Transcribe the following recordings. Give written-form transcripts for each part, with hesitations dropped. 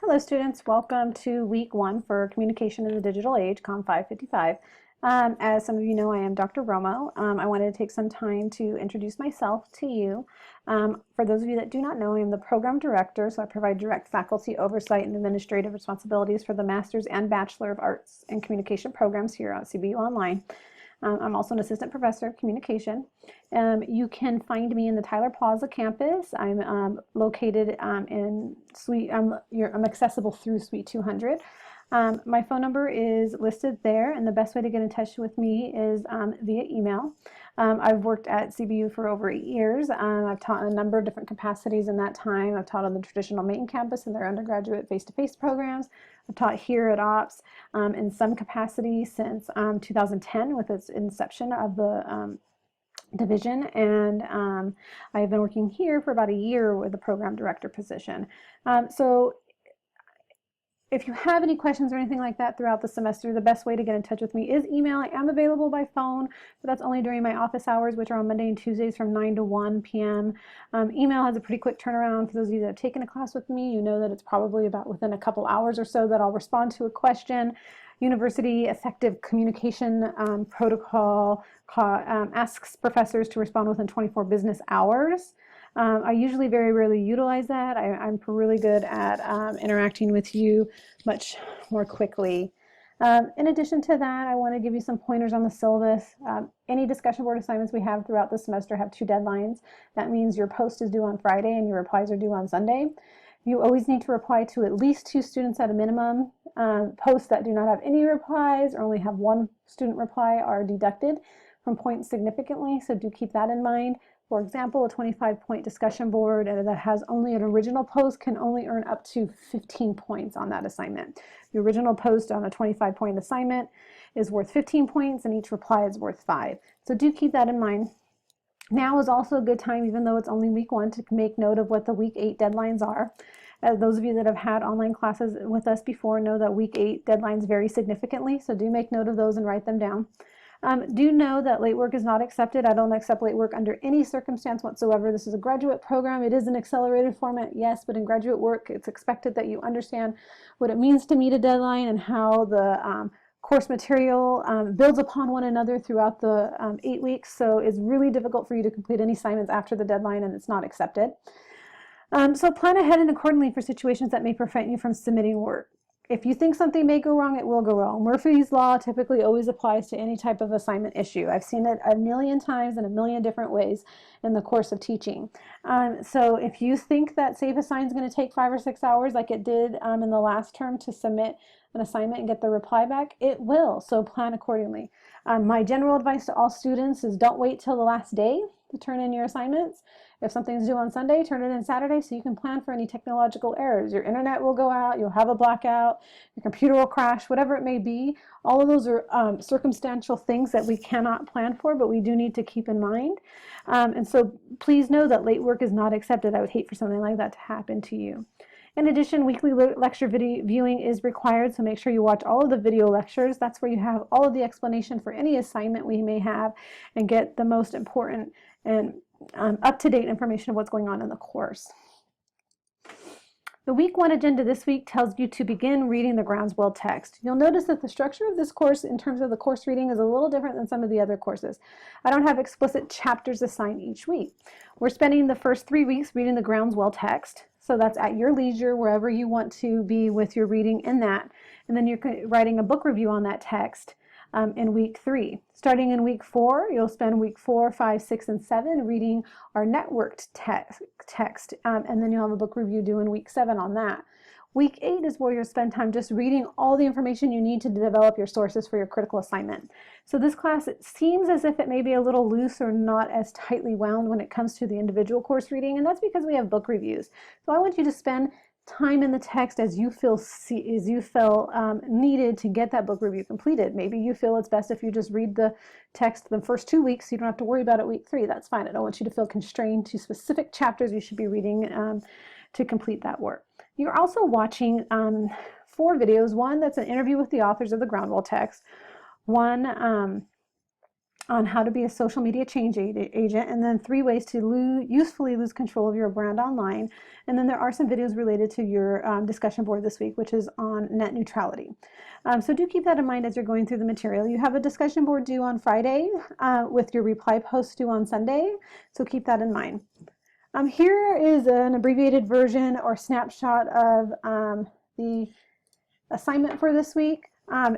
Hello students, welcome to week 1 for Communication in the Digital Age, Com 555. As some of you know, I am Dr. Romo. I wanted to take some time to introduce myself to you. For those of you that do not know, I am the Program Director, so I provide direct faculty oversight and administrative responsibilities for the Master's and Bachelor of Arts in Communication programs here at CBU Online. I'm also an assistant professor of communication. You can find me in the Tyler Plaza campus. I'm located in Suite, I'm accessible through Suite 200. My phone number is listed there, and the best way to get in touch with me is via email. I've worked at CBU for over 8 years. I've taught in a number of different capacities in that time. I've taught on the traditional main campus in their undergraduate face-to-face programs. I've taught here at OPS in some capacity since 2010 with its inception of the division, and I've been working here for about a year with the program director position. So if you have any questions or anything like that throughout the semester, the best way to get in touch with me is email. I am available by phone, but that's only during my office hours, which are on Monday and Tuesdays from 9 to 1 p.m. Email has a pretty quick turnaround. For those of you that have taken a class with me, you know that it's probably about within a couple hours or so that I'll respond to a question. University Effective Communication Protocol asks professors to respond within 24 business hours. I usually very rarely utilize that. I'm really good at interacting with you much more quickly. In addition to that, I want to give you some pointers on the syllabus. Any discussion board assignments we have throughout the semester have 2 deadlines. That means your post is due on Friday and your replies are due on Sunday. You always need to reply to at least 2 students at a minimum. Posts that do not have any replies or only have 1 student reply are deducted from points significantly, so do keep that in mind. For example, a 25-point discussion board that has only an original post can only earn up to 15 points on that assignment. The original post on a 25-point assignment is worth 15 points and each reply is worth 5. So do keep that in mind. Now is also a good time, even though it's only week 1, to make note of what the week 8 deadlines are. Those of you that have had online classes with us before know that week 8 deadlines vary significantly, so do make note of those and write them down. Do know that late work is not accepted. I don't accept late work under any circumstance whatsoever. This is a graduate program. It is an accelerated format, yes, but in graduate work, it's expected that you understand what it means to meet a deadline and how the course material builds upon one another throughout the 8 weeks. So it's really difficult for you to complete any assignments after the deadline, and it's not accepted. So plan ahead and accordingly for situations that may prevent you from submitting work. If you think something may go wrong, it will go wrong. Murphy's Law typically always applies to any type of assignment issue. I've seen it a million times in a million different ways in the course of teaching. So if you think that Safe Assign is going to take 5 or 6 hours like it did in the last term to submit an assignment and get the reply back, it will. So plan accordingly. My general advice to all students is don't wait till the last day to turn in your assignments. If something's due on Sunday, turn it in Saturday so you can plan for any technological errors. Your internet will go out, you'll have a blackout, your computer will crash, whatever it may be. All of those are circumstantial things that we cannot plan for, but we do need to keep in mind. And so please know that late work is not accepted. I would hate for something like that to happen to you. In addition, weekly lecture video viewing is required, so make sure you watch all of the video lectures. That's where you have all of the explanation for any assignment we may have and get the most important and up-to-date information of what's going on in the course. The week 1 agenda this week tells you to begin reading the Groundswell text. You'll notice that the structure of this course in terms of the course reading is a little different than some of the other courses. I don't have explicit chapters assigned each week. We're spending the first 3 weeks reading the Groundswell text. So that's at your leisure, wherever you want to be with your reading in that. And then you're writing a book review on that text in week 3. Starting in week 4, you'll spend week 4, 5, 6, and 7 reading our networked text. And then you'll have a book review due in week 7 on that. Week 8 is where you'll spend time just reading all the information you need to develop your sources for your critical assignment. So this class, it seems as if it may be a little loose or not as tightly wound when it comes to the individual course reading, and that's because we have book reviews. So I want you to spend time in the text as you feel needed to get that book review completed. Maybe you feel it's best if you just read the text the first 2 weeks, so you don't have to worry about it week 3. That's fine. I don't want you to feel constrained to specific chapters you should be reading to complete that work. You're also watching 4 videos. One that's an interview with the authors of the Groundswell text. One on how to be a social media change agent, and then 3 ways to usefully lose control of your brand online. And then there are some videos related to your discussion board this week, which is on net neutrality. So do keep that in mind as you're going through the material. You have a discussion board due on Friday with your reply post due on Sunday, so keep that in mind. Here is an abbreviated version or snapshot of the assignment for this week.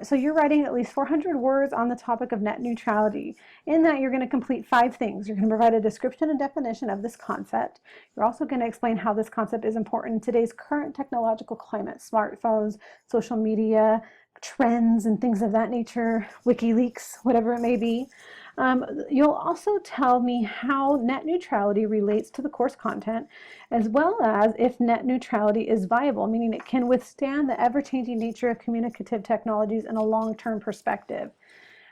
So you're writing at least 400 words on the topic of net neutrality. In that, you're going to complete 5 things. You're going to provide a description and definition of this concept. You're also going to explain how this concept is important in today's current technological climate, smartphones, social media, trends, and things of that nature, WikiLeaks, whatever it may be. You'll also tell me how net neutrality relates to the course content, as well as if net neutrality is viable, meaning it can withstand the ever-changing nature of communicative technologies in a long-term perspective.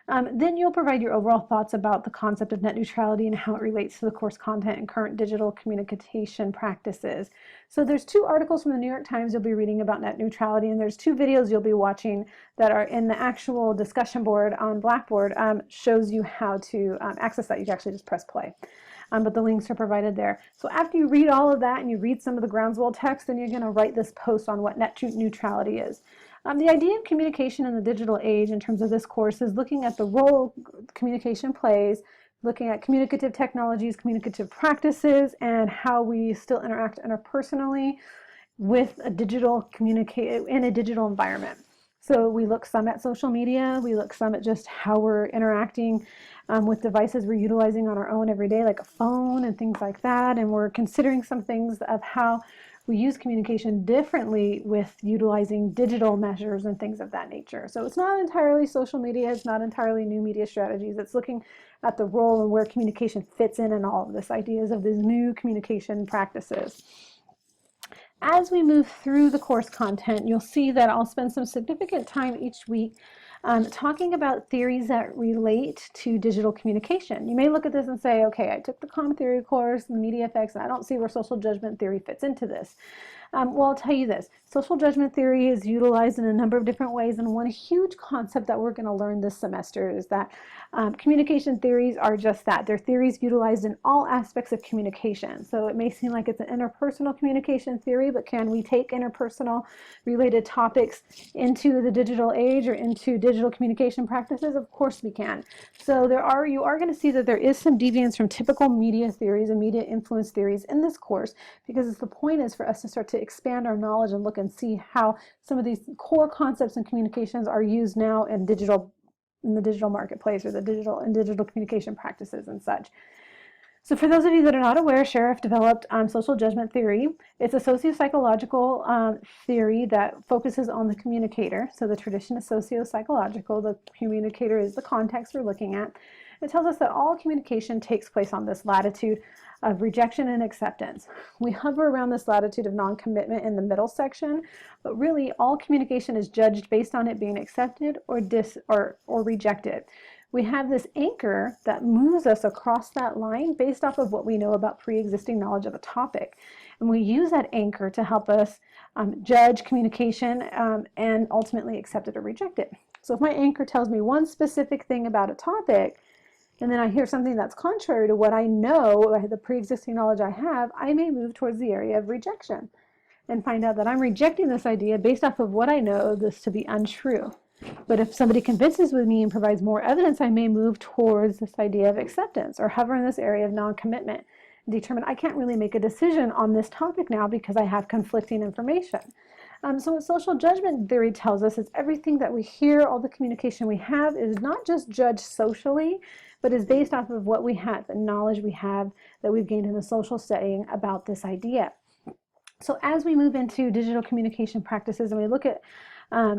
Then you'll provide your overall thoughts about the concept of net neutrality and how it relates to the course content and current digital communication practices. So there's 2 articles from the New York Times you'll be reading about net neutrality, and there's 2 videos you'll be watching that are in the actual discussion board on Blackboard. Shows you how to access that. You can actually just press play. But the links are provided there. So after you read all of that and you read some of the groundswell text, then you're going to write this post on what net neutrality is. The idea of communication in the digital age in terms of this course is looking at the role communication plays, looking at communicative technologies, communicative practices, and how we still interact interpersonally with a digital in a digital environment. So we look some at social media, we look some at just how we're interacting with devices we're utilizing on our own every day, like a phone and things like that, and we're considering some things of how we use communication differently with utilizing digital measures and things of that nature. So it's not entirely social media, it's not entirely new media strategies, it's looking at the role and where communication fits in all of this, ideas of these new communication practices. As we move through the course content, you'll see that I'll spend some significant time each week talking about theories that relate to digital communication. You may look at this and say, okay, I took the comm theory course, the media effects, and I don't see where social judgment theory fits into this. Well, I'll tell you this. Social judgment theory is utilized in a number of different ways, and one huge concept that we're going to learn this semester is that communication theories are just that. They're theories utilized in all aspects of communication. So it may seem like it's an interpersonal communication theory, but can we take interpersonal related topics into the digital age or into digital communication practices? Of course we can. So you are going to see that there is some deviance from typical media theories and media influence theories in this course, because the point is for us to start to expand our knowledge and look and see how some of these core concepts and communications are used now in the digital marketplace or the digital communication practices and such. So for those of you that are not aware, Sheriff developed social judgment theory. It's a socio-psychological theory that focuses on the communicator. So the tradition is socio-psychological. The communicator is the context we're looking at. It tells us that all communication takes place on this latitude of rejection and acceptance. We hover around this latitude of non-commitment in the middle section, but really all communication is judged based on it being accepted or rejected. We have this anchor that moves us across that line based off of what we know about pre-existing knowledge of a topic. And we use that anchor to help us judge communication and ultimately accept it or reject it. So if my anchor tells me one specific thing about a topic, and then I hear something that's contrary to what I know, the pre-existing knowledge I have, I may move towards the area of rejection and find out that I'm rejecting this idea based off of what I know this to be untrue. But if somebody convinces with me and provides more evidence, I may move towards this idea of acceptance or hover in this area of non-commitment and determine I can't really make a decision on this topic now because I have conflicting information. So what social judgment theory tells us is everything that we hear, all the communication we have is not just judged socially, but is based off of what we have, the knowledge we have that we've gained in a social setting about this idea. So as we move into digital communication practices and we look at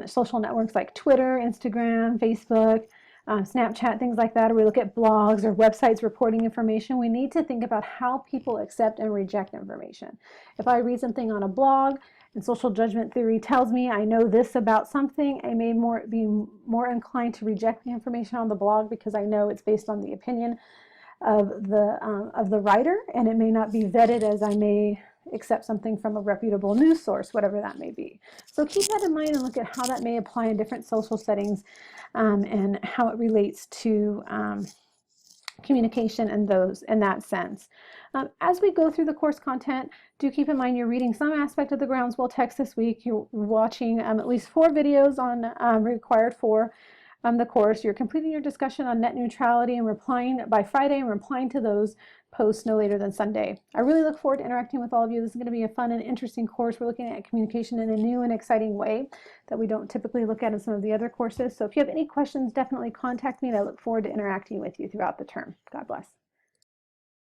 social networks like Twitter, Instagram, Facebook, Snapchat, things like that, or we look at blogs or websites reporting information, we need to think about how people accept and reject information. If I read something on a blog and social judgment theory tells me I know this about something, I may be more inclined to reject the information on the blog because I know it's based on the opinion of the writer, and it may not be vetted as I may accept something from a reputable news source, whatever that may be. So keep that in mind and look at how that may apply in different social settings and how it relates to communication and those in that sense. As we go through the course content, do keep in mind you're reading some aspect of the Groundswell text this week. You're watching at least 4 videos on required for the course. You're completing your discussion on net neutrality and replying by Friday and replying to those posts no later than Sunday. I really look forward to interacting with all of you. This is going to be a fun and interesting course. We're looking at communication in a new and exciting way that we don't typically look at in some of the other courses. So if you have any questions, definitely contact me, and I look forward to interacting with you throughout the term. God bless.